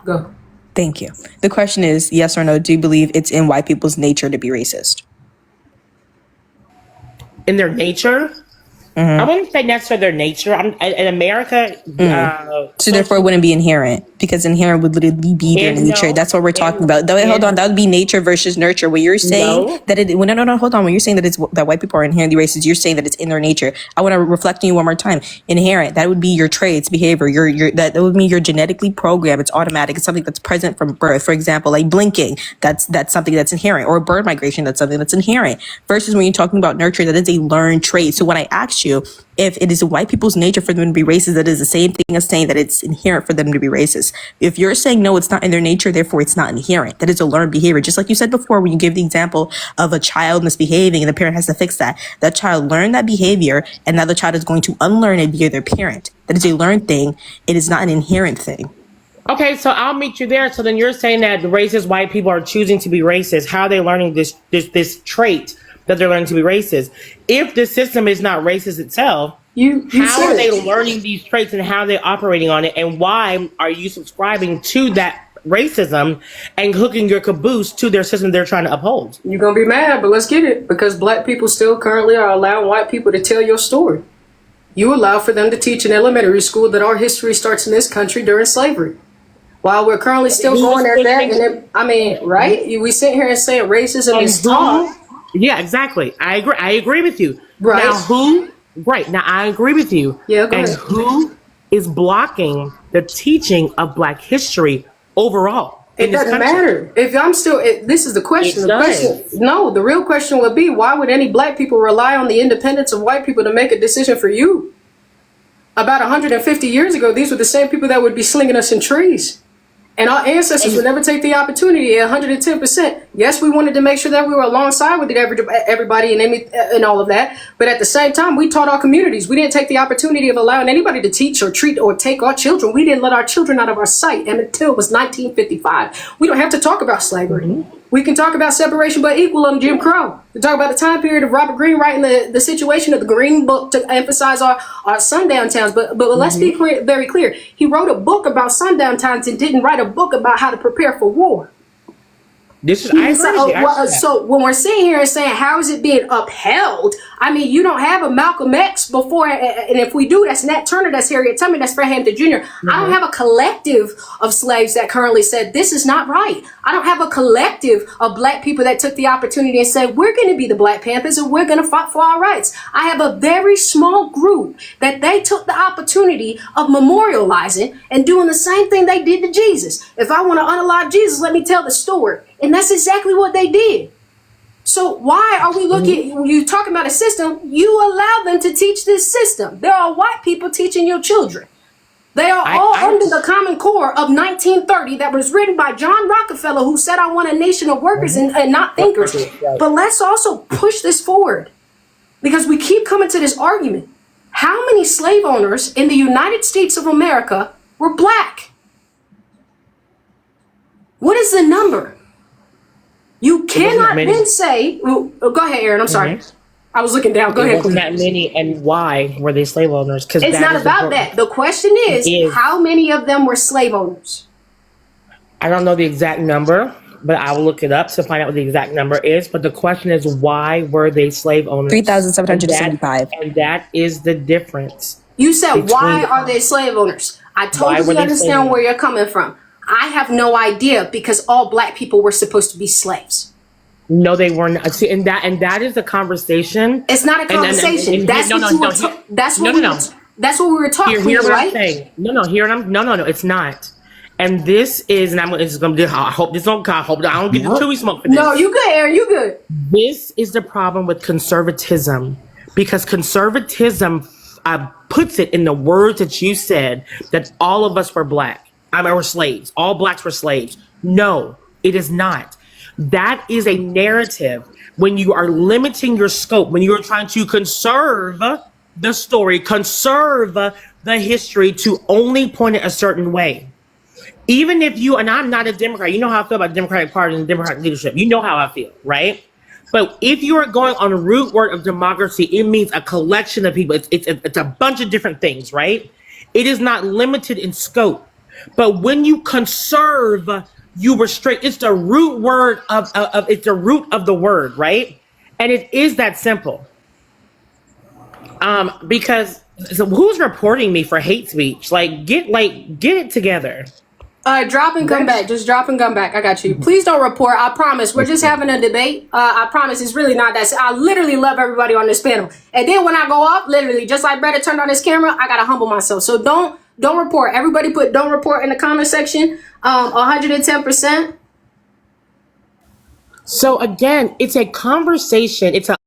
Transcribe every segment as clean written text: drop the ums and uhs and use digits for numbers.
Go. Thank you. The question is, yes or no, do you believe it's in white people's nature to be racist? In their nature? I wouldn't say necessarily their nature. In America, So therefore it wouldn't be inherent, because inherent would literally be their nature. That's what we're talking about. Hold on, that would be nature versus nurture. When you're saying that it, well, no, hold on. When you're saying that it's that white people are inherently racist, you're saying that it's in their nature. I want to reflect on you one more time. Inherent, that would be your traits, behavior. That would mean you're genetically programmed. It's automatic. It's something that's present from birth. For example, like blinking, that's something that's inherent, or bird migration, that's something that's inherent. Versus when you're talking about nurture, that is a learned trait. So when I asked you if it is white people's nature for them to be racist, that is the same thing as saying that it's inherent for them to be racist. If you're saying no, it's not in their nature, therefore it's not inherent. That is a learned behavior. Just like you said before, when you give the example of a child misbehaving and the parent has to fix that. That child learned that behavior, and now the child is going to unlearn it via their parent. That is a learned thing. It is not an inherent thing. Okay, so I'll meet you there. So then you're saying that the racist white people are choosing to be racist. How are they learning this trait that they're learning to be racist? If the system is not racist itself, how are they learning these traits, and how are they operating on it? And why are you subscribing to that racism and hooking your caboose to their system they're trying to uphold? You're going to be mad, but let's get it. Because black people still currently are allowing white people to tell your story. You allow for them to teach in elementary school that our history starts in this country during slavery. While we're currently still going at that, and then, I mean, right? We sit here and say racism is taught. Yeah, exactly. I agree with you. Right. Now, who? Right. Now, I agree with you. Yeah, go ahead. Who is blocking the teaching of Black history overall? It doesn't matter. If I'm still, this is the question. No, the real question would be, why would any black people rely on the independence of white people to make a decision for you? About 150 years ago, these were the same people that would be slinging us in trees. And our ancestors would never take the opportunity at 110%. Yes, we wanted to make sure that we were alongside with everybody and all of that. But at the same time, we taught our communities. We didn't take the opportunity of allowing anybody to teach or treat or take our children. We didn't let our children out of our sight until it was 1955. We don't have to talk about slavery. We can talk about separation but equal on Jim Crow. We talk about the time period of Robert Greene writing the situation of the Green Book to emphasize our sundown towns. But let's be very clear. He wrote a book about sundown towns and didn't write a book about how to prepare for war. So when we're sitting here and saying, how is it being upheld? I mean, you don't have a Malcolm X before, and if we do, that's Nat Turner, that's Harriet Tubman, that's Fred Hampton Jr. I don't have a collective of slaves that currently said, this is not right. I don't have a collective of black people that took the opportunity and said, we're going to be the Black Panthers and we're going to fight for our rights. I have a very small group that they took the opportunity of memorializing and doing the same thing they did to Jesus. If I want to unalive Jesus, let me tell the story. And that's exactly what they did. So why are we looking, you talking about a system, you allow them to teach this system. There are white people teaching your children. They are all under the Common Core of 1930 that was written by John Rockefeller, who said, I want a nation of workers and not thinkers. But let's also push this forward, because we keep coming to this argument. How many slave owners in the United States of America were black? What is the number? You cannot then say, go ahead, Aaron, I'm sorry. I was looking down. Go ahead. Wasn't that many, and why were they slave owners? Because it's not about that. The question is, how many of them were slave owners? I don't know the exact number, but I will look it up to find out what the exact number is. But the question is, why were they slave owners? 3,775. And that is the difference. You said, why are they slave owners? I totally understand where you're coming from. I have no idea, because all black people were supposed to be slaves. No, they were not. See, and that is a conversation. It's not a conversation. That's what we were talking about, right? No, it's not. And this is, and it's going to do. I hope this don't. I hope I don't get the chewy smoke for this. No, you good, Aaron. You good. This is the problem with conservatism, because conservatism puts it in the words that you said, that all of us were black. We're slaves. All blacks were slaves. No, it is not. That is a narrative. When you are limiting your scope, when you are trying to conserve the story, conserve the history to only point it a certain way. Even if you, and I'm not a Democrat, you know how I feel about the Democratic Party and the Democratic leadership. You know how I feel, right? But if you are going on a root word of democracy, it means a collection of people. It's a bunch of different things, right? It is not limited in scope. But when you conserve, you restrict. It's the root word of it's the root of the word, right? And it is that simple. Because so who's reporting me for hate speech? Get it together. Drop and come back. Just drop and come back. I got you. Please don't report. I promise. We're just having a debate. I promise it's really not that. I literally love everybody on this panel. And then when I go off, literally, just like Bretta turned on his camera, I gotta humble myself. So don't report. Everybody put don't report in the comment section. 110%. So again, it's a conversation. It's an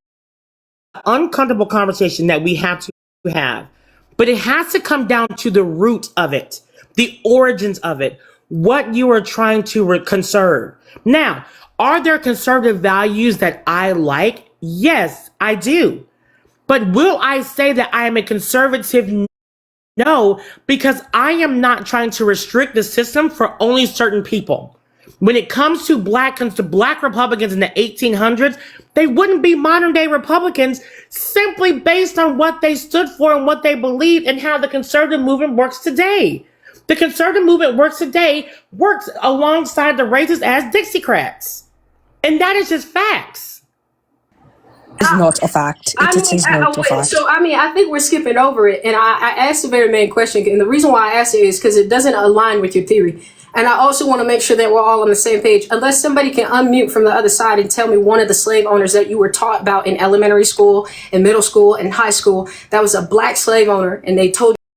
uncomfortable conversation that we have to have. But it has to come down to the root of it, the origins of it, what you are trying to conserve. Now, are there conservative values that I like? Yes, I do. But will I say that I am a conservative? No, because I am not trying to restrict the system for only certain people. When it comes to black Republicans in the 1800s, they wouldn't be modern day Republicans simply based on what they stood for and what they believed and how the conservative movement works today. The conservative movement works alongside the racists as Dixiecrats. And that is just facts. It's not a fact. It is not a fact. So, I think we're skipping over it. And I asked a very main question. And the reason why I asked it is because it doesn't align with your theory. And I also want to make sure that we're all on the same page. Unless somebody can unmute from the other side and tell me one of the slave owners that you were taught about in elementary school, in middle school, and high school, that was a black slave owner, and they told